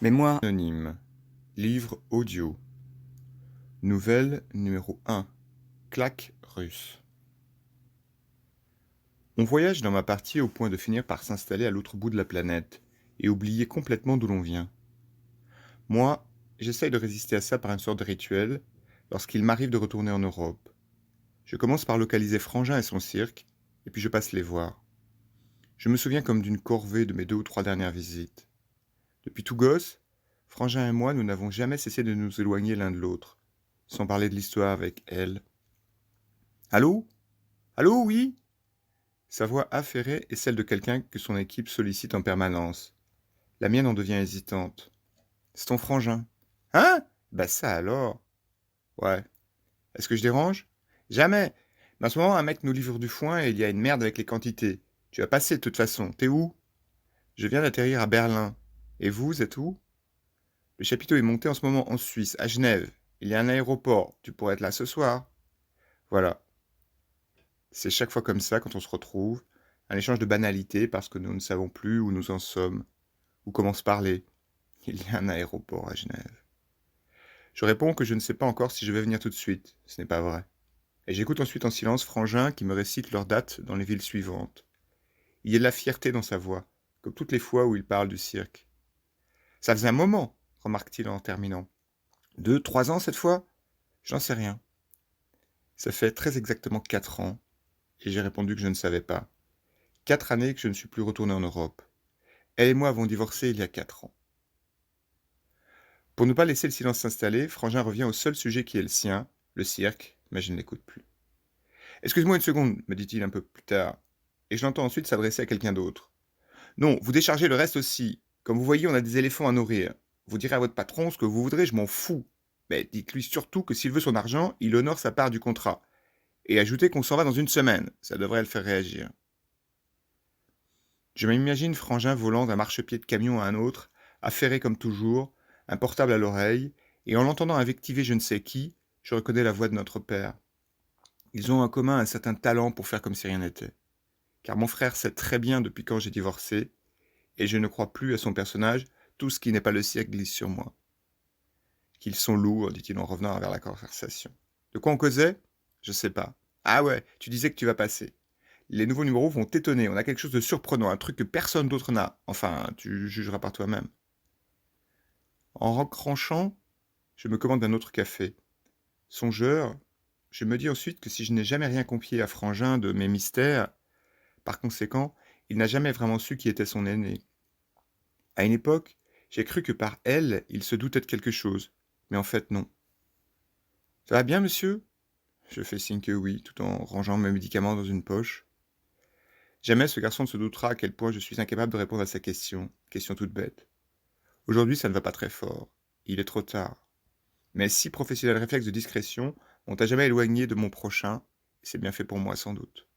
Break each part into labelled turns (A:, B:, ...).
A: Mémoire anonyme. Livre audio. Nouvelle numéro 1. Claque russe. On voyage dans ma partie au point de finir par s'installer à l'autre bout de la planète et oublier complètement d'où l'on vient. Moi, j'essaye de résister à ça par une sorte de rituel lorsqu'il m'arrive de retourner en Europe. Je commence par localiser Frangin et son cirque, et puis je passe les voir. Je me souviens comme d'une corvée de mes 2 ou 3 dernières visites. Depuis tout gosse, Frangin et moi, nous n'avons jamais cessé de nous éloigner l'un de l'autre, sans parler de l'histoire avec elle. Allô? Allô, oui? Sa voix affairée est celle de quelqu'un que son équipe sollicite en permanence. La mienne en devient hésitante. C'est ton frangin. Hein? Bah ça alors. Ouais. Est-ce que je dérange? Jamais. Mais en ce moment, un mec nous livre du foin et il y a une merde avec les quantités. Tu vas passer de toute façon. T'es où? Je viens d'atterrir à Berlin. Et vous êtes où? Le chapiteau est monté en ce moment en Suisse, à Genève. Il y a un aéroport. Tu pourrais être là ce soir. Voilà. C'est chaque fois comme ça quand on se retrouve. Un échange de banalités parce que nous ne savons plus où nous en sommes. Ou comment se parler. Il y a un aéroport à Genève. Je réponds que je ne sais pas encore si je vais venir tout de suite. Ce n'est pas vrai. Et j'écoute ensuite en silence Frangin qui me récite leurs dates dans les villes suivantes. Il y a de la fierté dans sa voix, comme toutes les fois où il parle du cirque. Ça faisait un moment, remarque-t-il en terminant. 2, 3 ans cette fois? J'en sais rien. Ça fait très exactement 4 ans, et j'ai répondu que je ne savais pas. 4 années que je ne suis plus retourné en Europe. Elle et moi avons divorcé il y a 4 ans. Pour ne pas laisser le silence s'installer, Frangin revient au seul sujet qui est le sien, le cirque, mais je ne l'écoute plus. Excuse-moi une seconde, me dit-il un peu plus tard, et je l'entends ensuite s'adresser à quelqu'un d'autre. Non, vous déchargez le reste aussi. Comme vous voyez, on a des éléphants à nourrir. Vous direz à votre patron ce que vous voudrez, je m'en fous. Mais dites-lui surtout que s'il veut son argent, il honore sa part du contrat. Et ajoutez qu'on s'en va dans une semaine, ça devrait le faire réagir. Je m'imagine Frangin volant d'un marchepied de camion à un autre, affairé comme toujours, un portable à l'oreille, et en l'entendant invectiver je ne sais qui, je reconnais la voix de notre père. Ils ont en commun un certain talent pour faire comme si rien n'était. Car mon frère sait très bien depuis quand j'ai divorcé, et je ne crois plus à son personnage, tout ce qui n'est pas le cirque glisse sur moi. Qu'ils sont lourds, dit-il en revenant vers la conversation. De quoi on causait? Je sais pas. Ah ouais, tu disais que tu vas passer. Les nouveaux numéros vont t'étonner, on a quelque chose de surprenant, un truc que personne d'autre n'a. Enfin, tu jugeras par toi-même. En raccrochant, je me commande un autre café. Songeur, je me dis ensuite que si je n'ai jamais rien confié à Frangin de mes mystères, par conséquent, il n'a jamais vraiment su qui était son aîné. À une époque, j'ai cru que par elle, il se doutait de quelque chose, mais en fait non. Ça va bien, monsieur? Je fais signe que oui, tout en rangeant mes médicaments dans une poche. Jamais ce garçon ne se doutera à quel point je suis incapable de répondre à sa question toute bête. Aujourd'hui, ça ne va pas très fort. Il est trop tard. Mes 6 professionnels réflexes de discrétion m'ont à jamais éloigné de mon prochain, et c'est bien fait pour moi sans doute.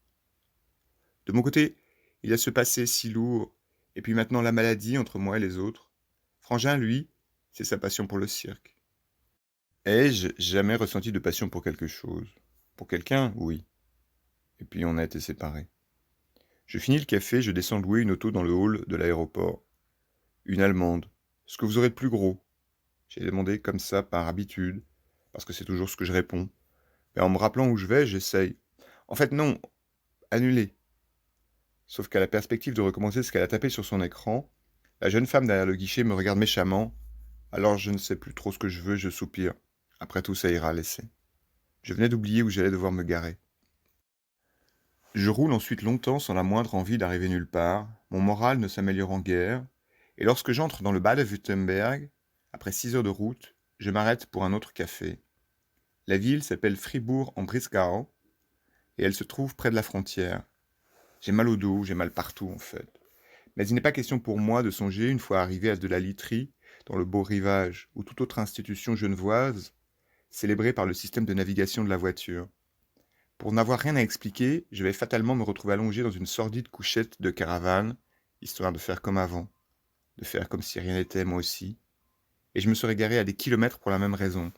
A: De mon côté, il y a ce passé si lourd, et puis maintenant la maladie entre moi et les autres. Frangin, lui, c'est sa passion pour le cirque. Ai-je jamais ressenti de passion pour quelque chose? Pour quelqu'un, oui. Et puis on a été séparés. Je finis le café, je descends louer une auto dans le hall de l'aéroport. Une allemande. Ce que vous aurez de plus gros? J'ai demandé comme ça par habitude, parce que c'est toujours ce que je réponds. Mais en me rappelant où je vais, j'essaye. En fait, non, annulé. Sauf qu'à la perspective de recommencer ce qu'elle a tapé sur son écran, la jeune femme derrière le guichet me regarde méchamment. Alors je ne sais plus trop ce que je veux, je soupire. Après tout, ça ira, laisser. Je venais d'oublier où j'allais devoir me garer. Je roule ensuite longtemps sans la moindre envie d'arriver nulle part, mon moral ne s'améliorant guère, et lorsque j'entre dans le Bade-Württemberg, après 6 heures de route, je m'arrête pour un autre café. La ville s'appelle Fribourg-en-Brisgau, et elle se trouve près de la frontière. J'ai mal au dos, j'ai mal partout en fait. Mais il n'est pas question pour moi de songer, une fois arrivé à de la literie, dans le beau rivage, ou toute autre institution genevoise, célébrée par le système de navigation de la voiture. Pour n'avoir rien à expliquer, je vais fatalement me retrouver allongé dans une sordide couchette de caravane, histoire de faire comme avant, de faire comme si rien n'était moi aussi, et je me serais garé à des kilomètres pour la même raison,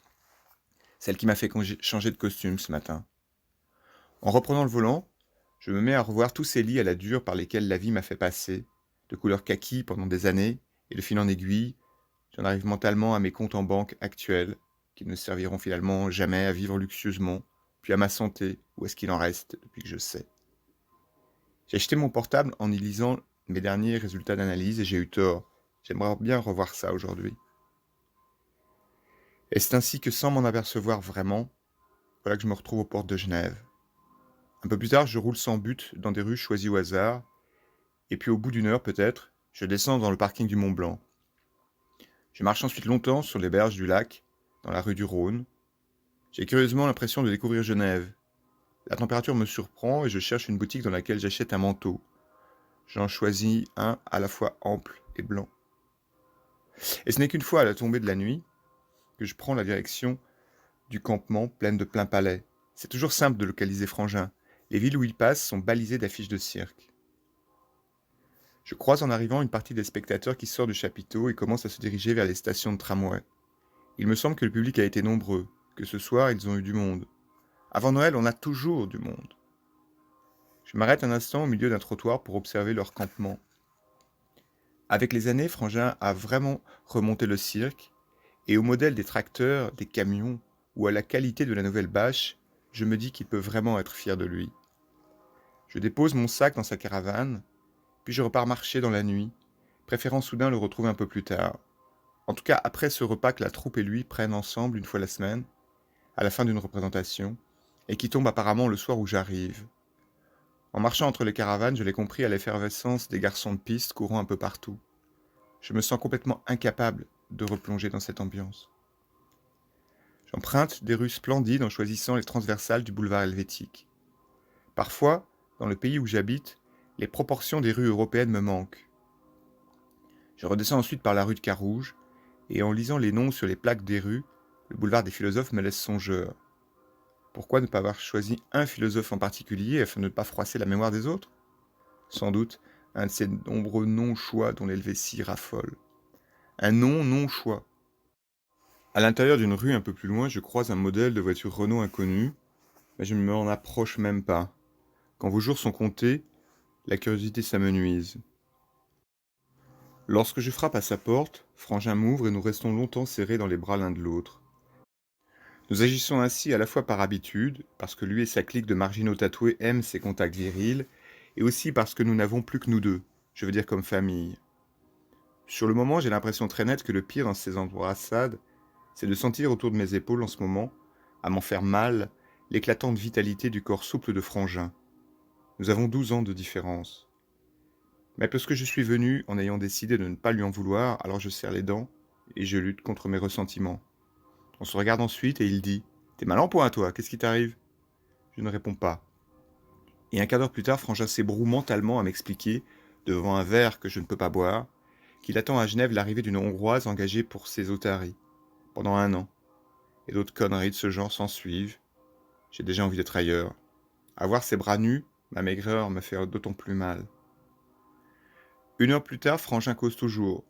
A: celle qui m'a fait changer de costume ce matin. En reprenant le volant, je me mets à revoir tous ces lits à la dure par lesquels la vie m'a fait passer, de couleur kaki pendant des années, et de fil en aiguille, J'en arrive mentalement à mes comptes en banque actuels, qui ne serviront finalement jamais à vivre luxueusement, puis à ma santé, ou à ce qu'il en reste depuis que je sais. J'ai acheté mon portable en y lisant mes derniers résultats d'analyse et j'ai eu tort. J'aimerais bien revoir ça aujourd'hui. Et c'est ainsi que sans m'en apercevoir vraiment, voilà que je me retrouve aux portes de Genève. Un peu plus tard, je roule sans but dans des rues choisies au hasard, et puis au bout d'une heure peut-être, je descends dans le parking du Mont Blanc. Je marche ensuite longtemps sur les berges du lac, dans la rue du Rhône. J'ai curieusement l'impression de découvrir Genève. La température me surprend et je cherche une boutique dans laquelle j'achète un manteau. J'en choisis un à la fois ample et blanc. Et ce n'est qu'une fois à la tombée de la nuit que je prends la direction du campement pleine de plein palais. C'est toujours simple de localiser Frangin. Les villes où il passe sont balisées d'affiches de cirque. Je croise en arrivant une partie des spectateurs qui sort du chapiteau et commence à se diriger vers les stations de tramway. Il me semble que le public a été nombreux, que ce soir ils ont eu du monde. Avant Noël, on a toujours du monde. Je m'arrête un instant au milieu d'un trottoir pour observer leur campement. Avec les années, Frangin a vraiment remonté le cirque, et au modèle des tracteurs, des camions, ou à la qualité de la nouvelle bâche, je me dis qu'il peut vraiment être fier de lui. Je dépose mon sac dans sa caravane, puis je repars marcher dans la nuit, préférant soudain le retrouver un peu plus tard. En tout cas, après ce repas que la troupe et lui prennent ensemble une fois la semaine, à la fin d'une représentation, et qui tombe apparemment le soir où j'arrive. En marchant entre les caravanes, je l'ai compris à l'effervescence des garçons de piste courant un peu partout. Je me sens complètement incapable de replonger dans cette ambiance. J'emprunte des rues splendides en choisissant les transversales du boulevard helvétique. Parfois, dans le pays où j'habite, les proportions des rues européennes me manquent. Je redescends ensuite par la rue de Carouge, et en lisant les noms sur les plaques des rues, le boulevard des philosophes me laisse songeur. Pourquoi ne pas avoir choisi un philosophe en particulier afin de ne pas froisser la mémoire des autres? Sans doute un de ces nombreux non-choix dont l'Helvétie raffole. Un non-choix. À l'intérieur d'une rue un peu plus loin, je croise un modèle de voiture Renault inconnu, mais je ne m'en approche même pas. Quand vos jours sont comptés, la curiosité s'amenuise. Lorsque je frappe à sa porte, Frangin m'ouvre et nous restons longtemps serrés dans les bras l'un de l'autre. Nous agissons ainsi à la fois par habitude, parce que lui et sa clique de marginaux tatoués aiment ces contacts virils, et aussi parce que nous n'avons plus que nous deux, je veux dire comme famille. Sur le moment, j'ai l'impression très nette que le pire dans ces embrassades, c'est de sentir autour de mes épaules en ce moment, à m'en faire mal, l'éclatante vitalité du corps souple de Frangin. Nous avons 12 ans de différence. Mais parce que je suis venu en ayant décidé de ne pas lui en vouloir, alors je serre les dents et je lutte contre mes ressentiments. On se regarde ensuite et il dit « T'es mal en point, toi, qu'est-ce qui t'arrive ?» Je ne réponds pas. Et un quart d'heure plus tard, Frangin s'ébroue mentalement à m'expliquer, devant un verre que je ne peux pas boire, qu'il attend à Genève l'arrivée d'une Hongroise engagée pour ses otaries, pendant 1 an. Et d'autres conneries de ce genre s'en suivent. J'ai déjà envie d'être ailleurs. À voir ses bras nus, ma maigreur me fait d'autant plus mal. 1 heure plus tard, Frangin cause toujours.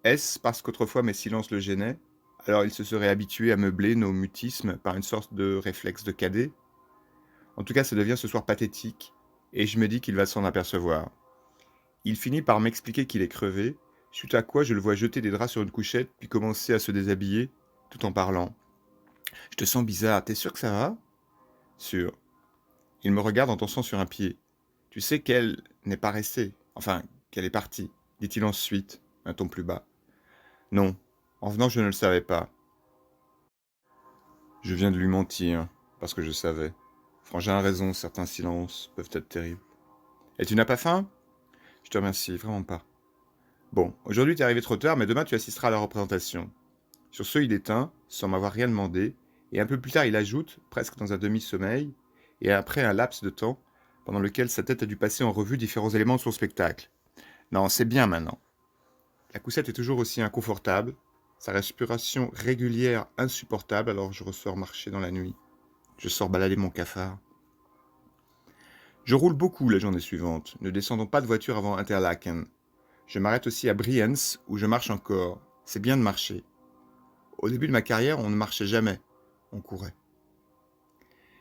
A: Est-ce parce qu'autrefois mes silences le gênaient? Alors il se serait habitué à meubler nos mutismes par une sorte de réflexe de cadet? En tout cas, ça devient ce soir pathétique, et je me dis qu'il va s'en apercevoir. Il finit par m'expliquer qu'il est crevé, suite à quoi je le vois jeter des draps sur une couchette, puis commencer à se déshabiller, tout en parlant. « Je te sens bizarre, t'es sûr que ça va ?»« Sûr. » Il me regarde en dansant sur un pied. « Tu sais qu'elle n'est pas restée, enfin, qu'elle est partie, dit-il ensuite, un ton plus bas. « Non, en venant je ne le savais pas. » Je viens de lui mentir, parce que je savais. Frangin a raison, certains silences peuvent être terribles. « Et tu n'as pas faim ?»« Je te remercie, vraiment pas. »« Bon, aujourd'hui t'es arrivé trop tard, mais demain tu assisteras à la représentation. » Sur ce, il éteint, sans m'avoir rien demandé, et un peu plus tard il ajoute, presque dans un demi-sommeil, et après un laps de temps, pendant lequel sa tête a dû passer en revue différents éléments de son spectacle. « Non, c'est bien maintenant. » La coussette est toujours aussi inconfortable, sa respiration régulière insupportable, alors je ressors marcher dans la nuit. Je sors balader mon cafard. Je roule beaucoup la journée suivante, ne descendant pas de voiture avant Interlaken. Je m'arrête aussi à Brienz, où je marche encore. C'est bien de marcher. Au début de ma carrière, on ne marchait jamais, on courait.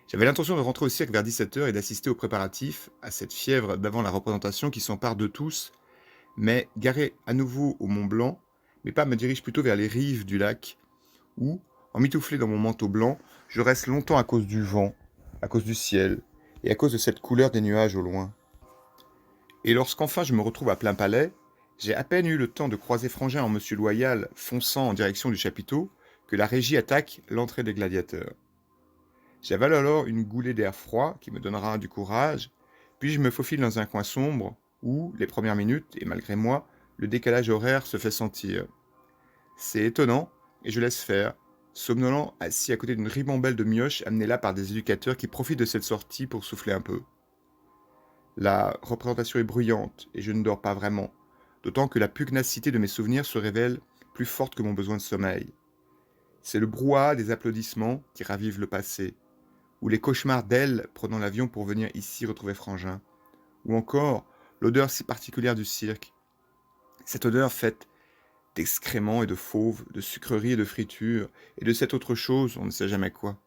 A: J'avais l'intention de rentrer au cirque vers 17h et d'assister aux préparatifs, à cette fièvre d'avant la représentation qui s'empare de tous, mais garé à nouveau au Mont Blanc, Mes pas me dirigent plutôt vers les rives du lac, où, emmitouflé dans mon manteau blanc, je reste longtemps à cause du vent, à cause du ciel, et à cause de cette couleur des nuages au loin. Et lorsqu'enfin je me retrouve à plein palais, j'ai à peine eu le temps de croiser Frangin en monsieur Loyal fonçant en direction du chapiteau, que la régie attaque l'entrée des gladiateurs. J'avale alors une goulée d'air froid qui me donnera du courage, puis je me faufile dans un coin sombre où, les premières minutes, et malgré moi, le décalage horaire se fait sentir. C'est étonnant, et je laisse faire, somnolent assis à côté d'une ribambelle de mioches amenée là par des éducateurs qui profitent de cette sortie pour souffler un peu. La représentation est bruyante, et je ne dors pas vraiment, d'autant que la pugnacité de mes souvenirs se révèle plus forte que mon besoin de sommeil. C'est le brouhaha des applaudissements qui ravive le passé, ou les cauchemars d'elle prenant l'avion pour venir ici retrouver Frangin, ou encore l'odeur si particulière du cirque. Cette odeur faite d'excréments et de fauve, de sucreries et de fritures, et de cette autre chose, on ne sait jamais quoi.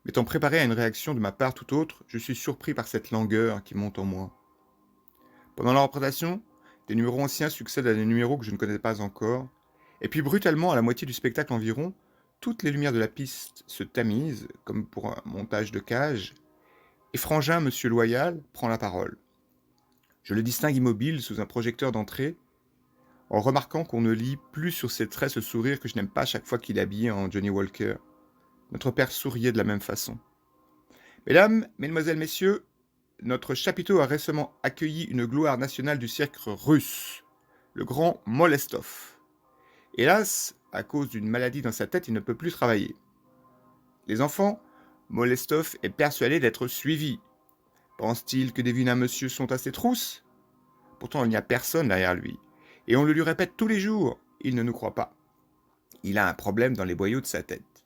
A: M'étant préparé à une réaction de ma part tout autre, je suis surpris par cette langueur qui monte en moi. Pendant la représentation, des numéros anciens succèdent à des numéros que je ne connais pas encore, et puis brutalement, à la moitié du spectacle environ, toutes les lumières de la piste se tamisent, comme pour un montage de cage, et Frangin, monsieur Loyal, prend la parole. Je le distingue immobile sous un projecteur d'entrée, en remarquant qu'on ne lit plus sur ses traits ce sourire que je n'aime pas chaque fois qu'il est habillé en Johnny Walker. Notre père souriait de la même façon. Mesdames, mesdemoiselles, messieurs, notre chapiteau a récemment accueilli une gloire nationale du cirque russe, le grand Molestov. Hélas, à cause d'une maladie dans sa tête, il ne peut plus travailler. Les enfants, Molestov est persuadé d'être suivi. Pense-t-il que des vilains messieurs sont à ses trousses? Pourtant, il n'y a personne derrière lui. Et on le lui répète tous les jours. Il ne nous croit pas. Il a un problème dans les boyaux de sa tête.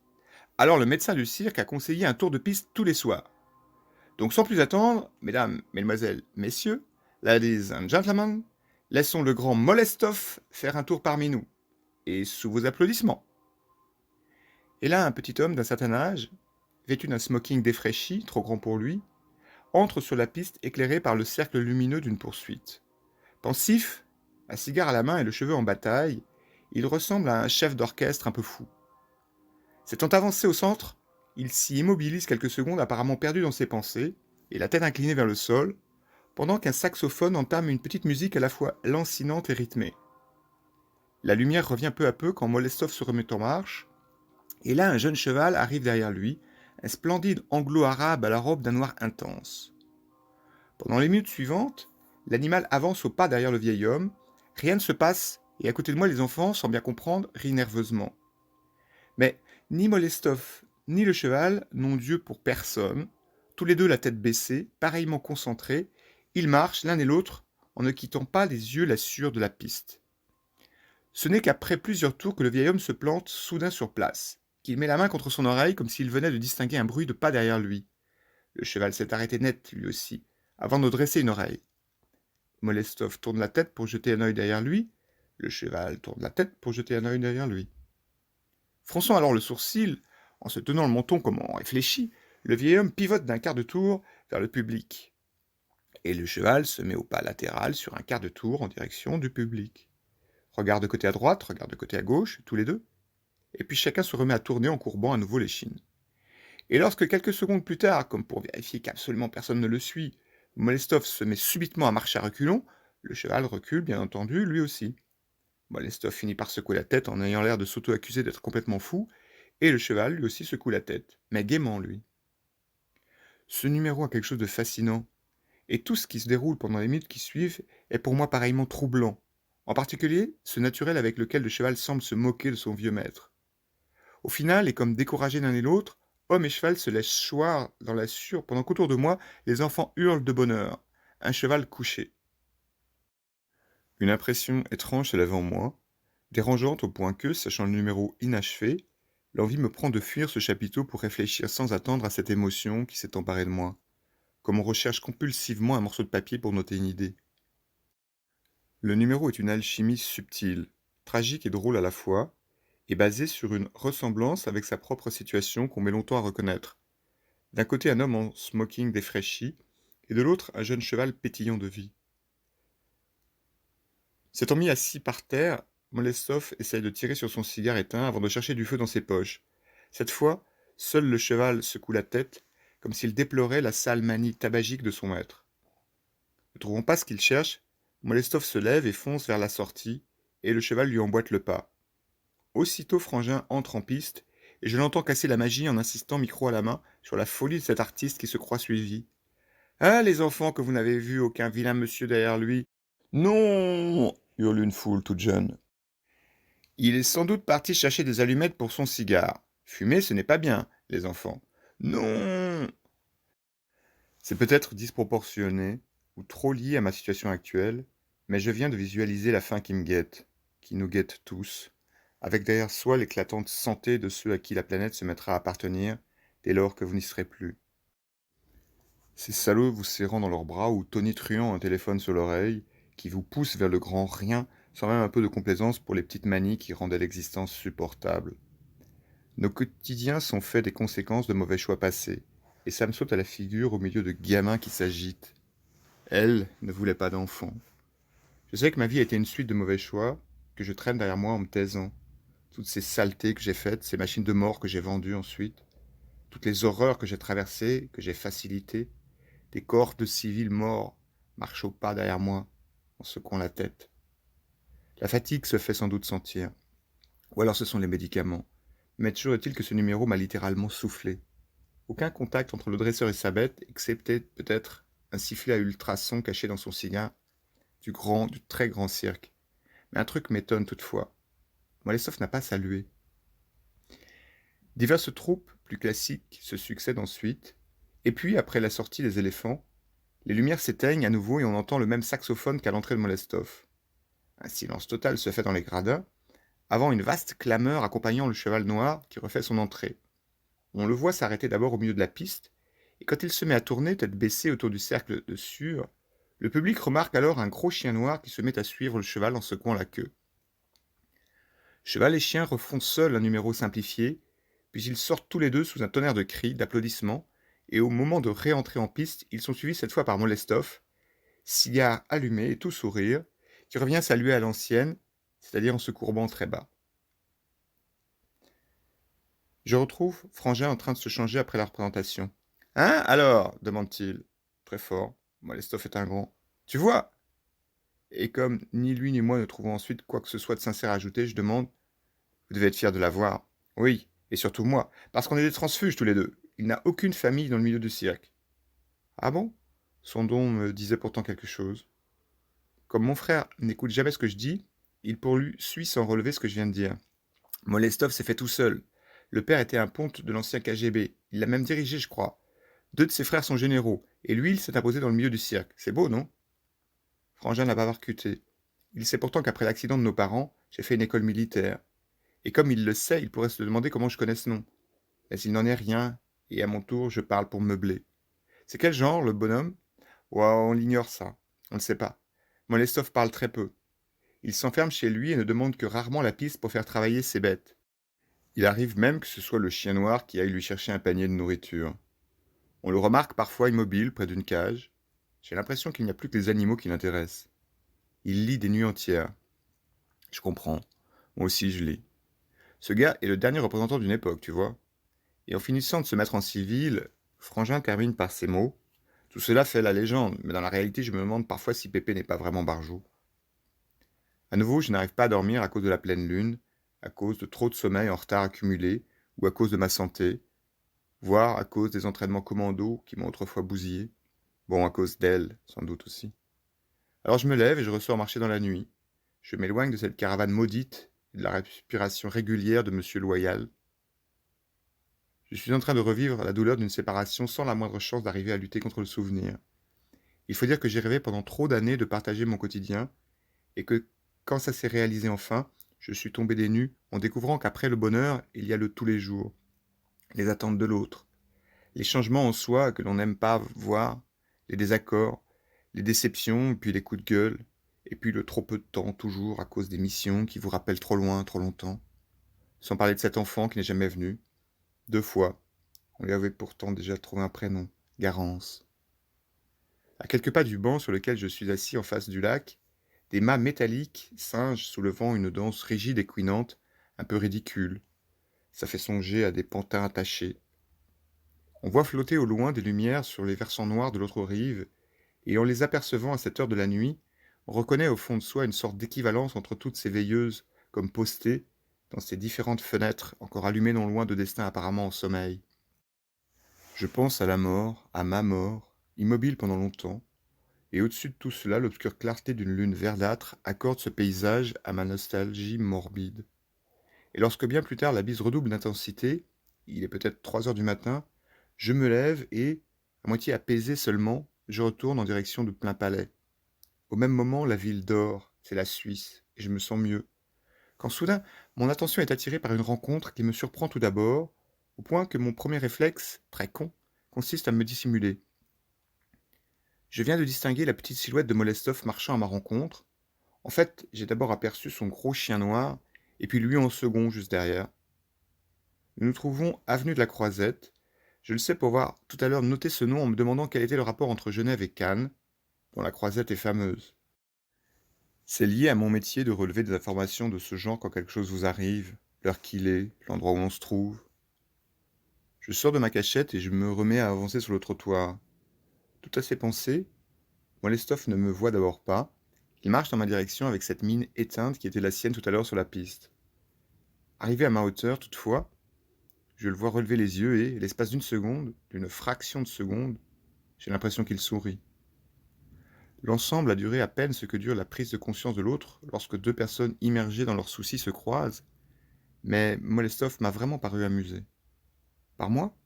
A: Alors le médecin du cirque a conseillé un tour de piste tous les soirs. Donc sans plus attendre, mesdames, mesdemoiselles, messieurs, ladies and gentlemen, laissons le grand Molestov faire un tour parmi nous. Et sous vos applaudissements. Et là, un petit homme d'un certain âge, vêtu d'un smoking défraîchi, trop grand pour lui, entre sur la piste éclairée par le cercle lumineux d'une poursuite. Pensif, un cigare à la main et le cheveu en bataille, il ressemble à un chef d'orchestre un peu fou. S'étant avancé au centre, il s'y immobilise quelques secondes apparemment perdu dans ses pensées, et la tête inclinée vers le sol, pendant qu'un saxophone entame une petite musique à la fois lancinante et rythmée. La lumière revient peu à peu quand Molestov se remet en marche, et là un jeune cheval arrive derrière lui, un splendide anglo-arabe à la robe d'un noir intense. Pendant les minutes suivantes, l'animal avance au pas derrière le vieil homme, rien ne se passe, et à côté de moi les enfants, sans bien comprendre, rient nerveusement. Mais ni Molestov, ni le cheval n'ont Dieu pour personne, tous les deux la tête baissée, pareillement concentrés, ils marchent l'un et l'autre en ne quittant pas les yeux la sûre de la piste. Ce n'est qu'après plusieurs tours que le vieil homme se plante soudain sur place, qu'il met la main contre son oreille comme s'il venait de distinguer un bruit de pas derrière lui. Le cheval s'est arrêté net, lui aussi, avant de dresser une oreille. Molestov tourne la tête pour jeter un œil derrière lui, le cheval tourne la tête pour jeter un œil derrière lui. Fronçant alors le sourcil, en se tenant le menton comme en réfléchi, le vieil homme pivote d'un quart de tour vers le public. Et le cheval se met au pas latéral sur un quart de tour en direction du public. Regarde côté à droite, regarde côté à gauche, tous les deux. Et puis chacun se remet à tourner en courbant à nouveau l'échine. Et lorsque quelques secondes plus tard, comme pour vérifier qu'absolument personne ne le suit, Molestov se met subitement à marcher à reculons, le cheval recule bien entendu lui aussi. Molestov finit par secouer la tête en ayant l'air de s'auto-accuser d'être complètement fou, et le cheval lui aussi secoue la tête, mais gaiement lui. Ce numéro a quelque chose de fascinant, et tout ce qui se déroule pendant les minutes qui suivent est pour moi pareillement troublant, en particulier ce naturel avec lequel le cheval semble se moquer de son vieux maître. Au final, et comme découragés l'un et l'autre, homme et cheval se laissent choir dans la sûre pendant qu'autour de moi, les enfants hurlent de bonheur. Un cheval couché. Une impression étrange se lève en moi, dérangeante au point que, sachant le numéro inachevé, l'envie me prend de fuir ce chapiteau pour réfléchir sans attendre à cette émotion qui s'est emparée de moi, comme on recherche compulsivement un morceau de papier pour noter une idée. Le numéro est une alchimie subtile, tragique et drôle à la fois, et basée sur une ressemblance avec sa propre situation qu'on met longtemps à reconnaître. D'un côté un homme en smoking défraîchi, et de l'autre un jeune cheval pétillant de vie. S'étant mis assis par terre, Molestov essaye de tirer sur son cigare éteint avant de chercher du feu dans ses poches. Cette fois, seul le cheval secoue la tête, comme s'il déplorait la sale manie tabagique de son maître. Ne trouvant pas ce qu'il cherche, Molestov se lève et fonce vers la sortie, et le cheval lui emboîte le pas. Aussitôt Frangin entre en piste, et je l'entends casser la magie en insistant micro à la main sur la folie de cet artiste qui se croit suivi. Ah, les enfants, que vous n'avez vu aucun vilain monsieur derrière lui. Non, hurle une foule toute jeune. Il est sans doute parti chercher des allumettes pour son cigare. Fumer, ce n'est pas bien, les enfants. Non. C'est peut-être disproportionné ou trop lié à ma situation actuelle, mais je viens de visualiser la fin qui me guette, qui nous guette tous, avec derrière soi l'éclatante santé de ceux à qui la planète se mettra à appartenir dès lors que vous n'y serez plus. Ces salauds vous serrant dans leurs bras ou tonitruant un téléphone sur l'oreille, qui vous poussent vers le grand rien sans même un peu de complaisance pour les petites manies qui rendaient l'existence supportable. Nos quotidiens sont faits des conséquences de mauvais choix passés, et ça me saute à la figure au milieu de gamins qui s'agitent. Elle ne voulait pas d'enfant. Je sais que ma vie a été une suite de mauvais choix, que je traîne derrière moi en me taisant. Toutes ces saletés que j'ai faites, ces machines de mort que j'ai vendues ensuite, toutes les horreurs que j'ai traversées, que j'ai facilitées, des corps de civils morts marchent au pas derrière moi, en secouant la tête. La fatigue se fait sans doute sentir. Ou alors ce sont les médicaments. Mais toujours est-il que ce numéro m'a littéralement soufflé. Aucun contact entre le dresseur et sa bête, excepté peut-être un sifflet à ultrasons caché dans son cigare, du très grand cirque. Mais un truc m'étonne toutefois. Molestov n'a pas salué. Diverses troupes, plus classiques, se succèdent ensuite, et puis, après la sortie des éléphants, les lumières s'éteignent à nouveau et on entend le même saxophone qu'à l'entrée de Molestov. Un silence total se fait dans les gradins, avant une vaste clameur accompagnant le cheval noir qui refait son entrée. On le voit s'arrêter d'abord au milieu de la piste, et quand il se met à tourner, tête baissée autour du cercle de sûre, le public remarque alors un gros chien noir qui se met à suivre le cheval en secouant la queue. Cheval et chien refont seuls un numéro simplifié, puis ils sortent tous les deux sous un tonnerre de cris, d'applaudissements, et au moment de réentrer en piste, ils sont suivis cette fois par Molestov, cigare allumé et tout sourire, qui revient saluer à l'ancienne, c'est-à-dire en se courbant très bas. Je retrouve Frangin en train de se changer après la représentation. Hein, alors demande-t-il, très fort. Molestov est un grand. Tu vois. Et comme ni lui ni moi ne trouvons ensuite quoi que ce soit de sincère à ajouter, je demande. Vous devez être fier de la voir. Oui, et surtout moi, parce qu'on est des transfuges tous les deux. Il n'a aucune famille dans le milieu du cirque. Ah bon? Son don me disait pourtant quelque chose. Comme mon frère n'écoute jamais ce que je dis, il poursuit sans relever ce que je viens de dire. Molestov s'est fait tout seul. Le père était un ponte de l'ancien KGB. Il l'a même dirigé, je crois. Deux de ses frères sont généraux, et lui, il s'est imposé dans le milieu du cirque. C'est beau, non? Frangin n'a pas percuté. Il sait pourtant qu'après l'accident de nos parents, j'ai fait une école militaire. Et comme il le sait, il pourrait se demander comment je connais ce nom. Mais il n'en est rien, et à mon tour, je parle pour meubler. C'est quel genre, le bonhomme? Ouais, on l'ignore ça. On ne sait pas. Molestov parle très peu. Il s'enferme chez lui et ne demande que rarement la piste pour faire travailler ses bêtes. Il arrive même que ce soit le chien noir qui aille lui chercher un panier de nourriture. On le remarque parfois immobile près d'une cage. J'ai l'impression qu'il n'y a plus que les animaux qui l'intéressent. Il lit des nuits entières. Je comprends. Moi aussi je lis. Ce gars est le dernier représentant d'une époque, tu vois. Et en finissant de se mettre en civil, Frangin termine par ces mots. Tout cela fait la légende, mais dans la réalité, je me demande parfois si Pépé n'est pas vraiment Barjot. À nouveau, je n'arrive pas à dormir à cause de la pleine lune, à cause de trop de sommeil en retard accumulé, ou à cause de ma santé, voire à cause des entraînements commando qui m'ont autrefois bousillé. Bon, à cause d'elle, sans doute aussi. Alors je me lève et je ressors marcher dans la nuit. Je m'éloigne de cette caravane maudite et de la respiration régulière de Monsieur Loyal. Je suis en train de revivre la douleur d'une séparation sans la moindre chance d'arriver à lutter contre le souvenir. Il faut dire que j'ai rêvé pendant trop d'années de partager mon quotidien, et que, quand ça s'est réalisé enfin, je suis tombé des nues en découvrant qu'après le bonheur, il y a le tous les jours, les attentes de l'autre, les changements en soi que l'on n'aime pas voir, les désaccords, les déceptions, puis les coups de gueule, et puis le trop peu de temps toujours à cause des missions qui vous rappellent trop loin, trop longtemps. Sans parler de cet enfant qui n'est jamais venu. 2 fois. On lui avait pourtant déjà trouvé un prénom, Garance. À quelques pas du banc sur lequel je suis assis en face du lac, Des mâts métalliques singent soulevant une danse rigide et couinante, un peu ridicule. Ça fait songer à des pantins attachés. On voit flotter au loin des lumières sur les versants noirs de l'autre rive, et en les apercevant à cette heure de la nuit, on reconnaît au fond de soi une sorte d'équivalence entre toutes ces veilleuses, comme postées, dans ces différentes fenêtres encore allumées non loin de destins apparemment en sommeil. Je pense à la mort, à ma mort, immobile pendant longtemps, et au-dessus de tout cela, l'obscure clarté d'une lune verdâtre accorde ce paysage à ma nostalgie morbide. Et lorsque bien plus tard la bise redouble d'intensité, il est peut-être 3 heures du matin, je me lève et, à moitié apaisé seulement, je retourne en direction de Plein Palais. Au même moment, la ville dort, c'est la Suisse, et je me sens mieux. Quand soudain, mon attention est attirée par une rencontre qui me surprend tout d'abord, au point que mon premier réflexe, très con, consiste à me dissimuler. Je viens de distinguer la petite silhouette de Molestov marchant à ma rencontre. En fait, j'ai d'abord aperçu son gros chien noir, et puis lui en second, juste derrière. Nous nous trouvons avenue de la Croisette. Je le sais pour avoir tout à l'heure noté ce nom en me demandant quel était le rapport entre Genève et Cannes, dont la Croisette est fameuse. C'est lié à mon métier de relever des informations de ce genre quand quelque chose vous arrive, l'heure qu'il est, l'endroit où on se trouve. Je sors de ma cachette et je me remets à avancer sur le trottoir. Tout à ses pensées, Molestov ne me voit d'abord pas. Il marche dans ma direction avec cette mine éteinte qui était la sienne tout à l'heure sur la piste. Arrivé à ma hauteur, toutefois, je le vois relever les yeux et, l'espace d'une seconde, d'une fraction de seconde, j'ai l'impression qu'il sourit. L'ensemble a duré à peine ce que dure la prise de conscience de l'autre lorsque deux personnes immergées dans leurs soucis se croisent, mais Molestov m'a vraiment paru amusé. Par moi?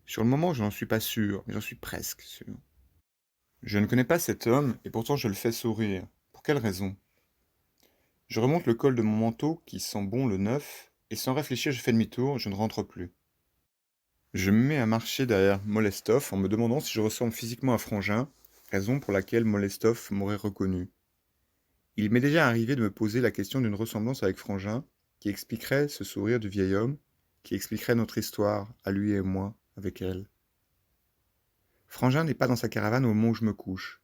A: Sur le moment, je n'en suis pas sûr, mais j'en suis presque sûr. Je ne connais pas cet homme, et pourtant je le fais sourire. Pour quelle raison? Je remonte le col de mon manteau, qui sent bon le neuf, et sans réfléchir, je fais demi-tour, je ne rentre plus. Je me mets à marcher derrière Molestov en me demandant si je ressemble physiquement à Frangin, raison pour laquelle Molestov m'aurait reconnu. Il m'est déjà arrivé de me poser la question d'une ressemblance avec Frangin, qui expliquerait ce sourire du vieil homme, qui expliquerait notre histoire, à lui et moi, avec elle. Frangin n'est pas dans sa caravane au moment où je me couche.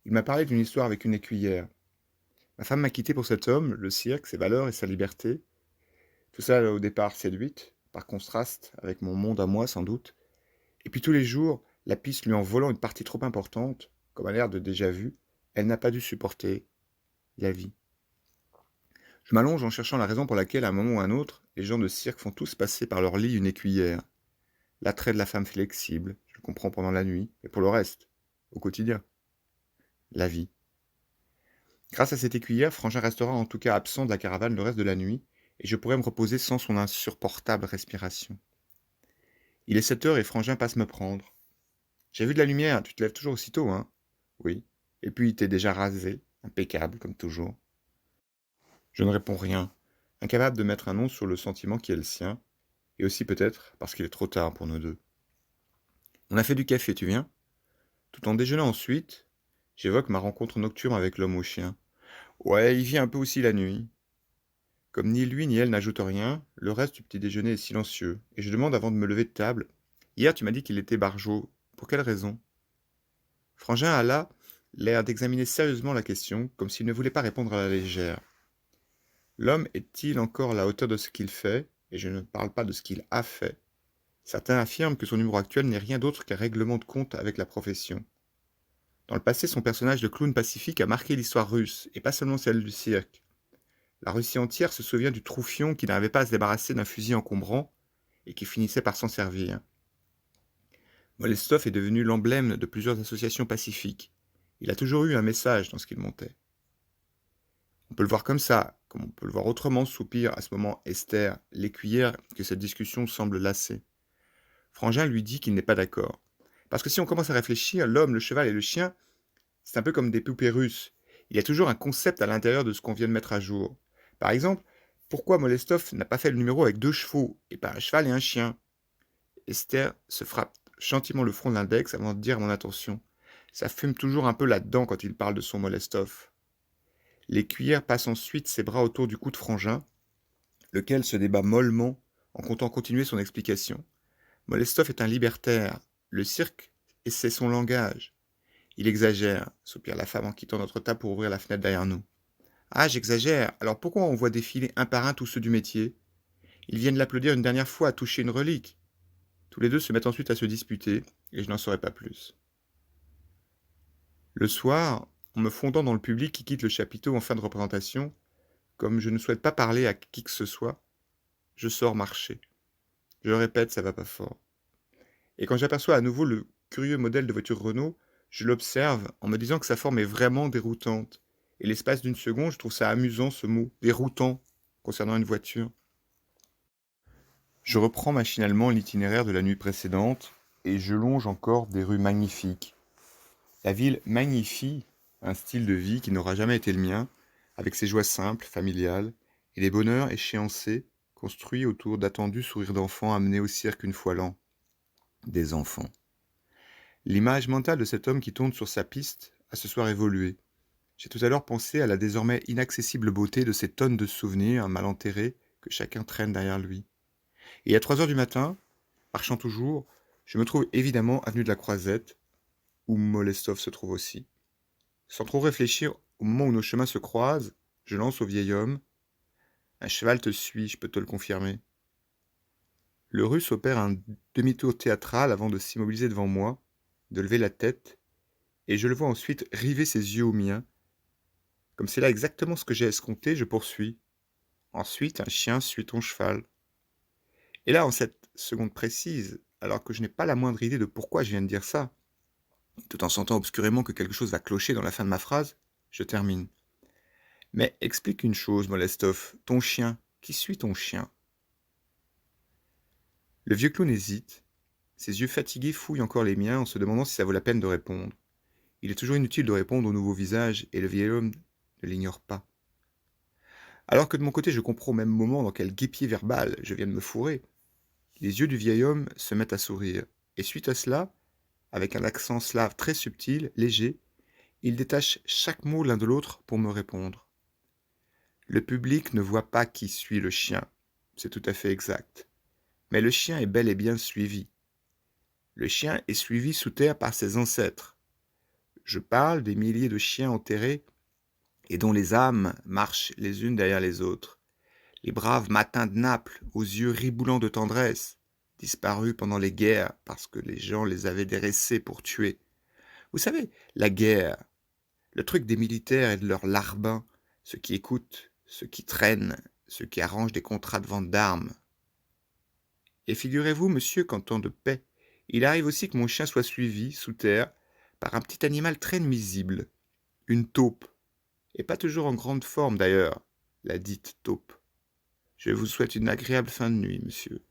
A: Il m'a parlé d'une histoire avec une écuyère. Ma femme m'a quitté pour cet homme, le cirque, ses valeurs et sa liberté. Tout ça au départ séduite, par contraste avec mon monde à moi sans doute. Et puis tous les jours, la piste lui en volant une partie trop importante, comme à l'air de déjà vu, elle n'a pas dû supporter la vie. Je m'allonge en cherchant la raison pour laquelle, à un moment ou à un autre, les gens de cirque font tous passer par leur lit une écuyère. L'attrait de la femme flexible, je le comprends pendant la nuit, et pour le reste, au quotidien. La vie. Grâce à cette écuyère, Frangin restera en tout cas absent de la caravane le reste de la nuit, et je pourrai me reposer sans son insupportable respiration. Il est 7 heures et Frangin passe me prendre. J'ai vu de la lumière, tu te lèves toujours aussitôt, hein? Oui. Et puis t'es déjà rasé, impeccable, comme toujours. Je ne réponds rien, incapable de mettre un nom sur le sentiment qui est le sien, et aussi peut-être parce qu'il est trop tard pour nous deux. On a fait du café, tu viens? Tout en déjeunant ensuite, j'évoque ma rencontre nocturne avec l'homme au chien. Ouais, il vit un peu aussi la nuit. Comme ni lui ni elle n'ajoutent rien, le reste du petit déjeuner est silencieux, et je demande avant de me lever de table. Hier, tu m'as dit qu'il était barjot. Pour quelle raison? Frangin a là l'air d'examiner sérieusement la question, comme s'il ne voulait pas répondre à la légère. L'homme est-il encore à la hauteur de ce qu'il fait, et je ne parle pas de ce qu'il a fait. Certains affirment que son humour actuel n'est rien d'autre qu'un règlement de compte avec la profession. Dans le passé, son personnage de clown pacifique a marqué l'histoire russe, et pas seulement celle du cirque. La Russie entière se souvient du troufion qui n'arrivait pas à se débarrasser d'un fusil encombrant, et qui finissait par s'en servir. Molestov est devenu l'emblème de plusieurs associations pacifiques. Il a toujours eu un message dans ce qu'il montait. On peut le voir comme ça, comme on peut le voir autrement, soupire à ce moment Esther, l'écuyère que cette discussion semble lasser. Frangin lui dit qu'il n'est pas d'accord. Parce que si on commence à réfléchir, l'homme, le cheval et le chien, c'est un peu comme des poupées russes. Il y a toujours un concept à l'intérieur de ce qu'on vient de mettre à jour. Par exemple, pourquoi Molestov n'a pas fait le numéro avec 2 chevaux, et pas un cheval et un chien? Esther se frappe gentiment le front de l'index avant de dire à mon attention. Ça fume toujours un peu là-dedans quand il parle de son Molestov. L'écuyère passe ensuite ses bras autour du cou de Frangin, lequel se débat mollement en comptant continuer son explication. Molestov est un libertaire. Le cirque, et c'est son langage. Il exagère, soupire la femme en quittant notre table pour ouvrir la fenêtre derrière nous. Ah, j'exagère. Alors pourquoi on voit défiler un par un tous ceux du métier? Ils viennent l'applaudir une dernière fois, à toucher une relique. Tous les deux se mettent ensuite à se disputer, et je n'en saurai pas plus. Le soir, en me fondant dans le public qui quitte le chapiteau en fin de représentation, comme je ne souhaite pas parler à qui que ce soit, je sors marcher. Je répète, ça va pas fort. Et quand j'aperçois à nouveau le curieux modèle de voiture Renault, je l'observe en me disant que sa forme est vraiment déroutante. Et l'espace d'une seconde, je trouve ça amusant ce mot, déroutant, concernant une voiture. Je reprends machinalement l'itinéraire de la nuit précédente et je longe encore des rues magnifiques. La ville magnifie un style de vie qui n'aura jamais été le mien, avec ses joies simples, familiales, et les bonheurs échéancés, construits autour d'attendus sourires d'enfants amenés au cirque une fois l'an. Des enfants. L'image mentale de cet homme qui tourne sur sa piste a ce soir évolué. J'ai tout à l'heure pensé à la désormais inaccessible beauté de ces tonnes de souvenirs mal enterrés que chacun traîne derrière lui. Et à 3 heures du matin, marchant toujours, je me trouve évidemment avenue de la Croisette, où Molestov se trouve aussi. Sans trop réfléchir, au moment où nos chemins se croisent, je lance au vieil homme. Un cheval te suit, je peux te le confirmer. Le russe opère un demi-tour théâtral avant de s'immobiliser devant moi, de lever la tête, et je le vois ensuite river ses yeux aux miens. Comme c'est là exactement ce que j'ai escompté, je poursuis. Ensuite, un chien suit ton cheval. Et là, en cette seconde précise, alors que je n'ai pas la moindre idée de pourquoi je viens de dire ça, tout en sentant obscurément que quelque chose va clocher dans la fin de ma phrase, je termine. Mais explique une chose, Molestov, ton chien, qui suit ton chien? Le vieux clown hésite, ses yeux fatigués fouillent encore les miens en se demandant si ça vaut la peine de répondre. Il est toujours inutile de répondre au nouveau visage, et le vieil homme ne l'ignore pas. Alors que de mon côté je comprends au même moment dans quel guêpier verbal je viens de me fourrer, les yeux du vieil homme se mettent à sourire, et suite à cela, avec un accent slave très subtil, léger, il détache chaque mot l'un de l'autre pour me répondre. Le public ne voit pas qui suit le chien, c'est tout à fait exact. Mais le chien est bel et bien suivi. Le chien est suivi sous terre par ses ancêtres. Je parle des milliers de chiens enterrés et dont les âmes marchent les unes derrière les autres. Les braves matins de Naples, aux yeux riboulants de tendresse, disparus pendant les guerres parce que les gens les avaient dressés pour tuer. Vous savez, la guerre, le truc des militaires et de leurs larbins, ceux qui écoutent, ceux qui traînent, ceux qui arrangent des contrats de vente d'armes. Et figurez-vous, monsieur, qu'en temps de paix, il arrive aussi que mon chien soit suivi, sous terre, par un petit animal très nuisible, une taupe, et pas toujours en grande forme d'ailleurs, la dite taupe. Je vous souhaite une agréable fin de nuit, monsieur.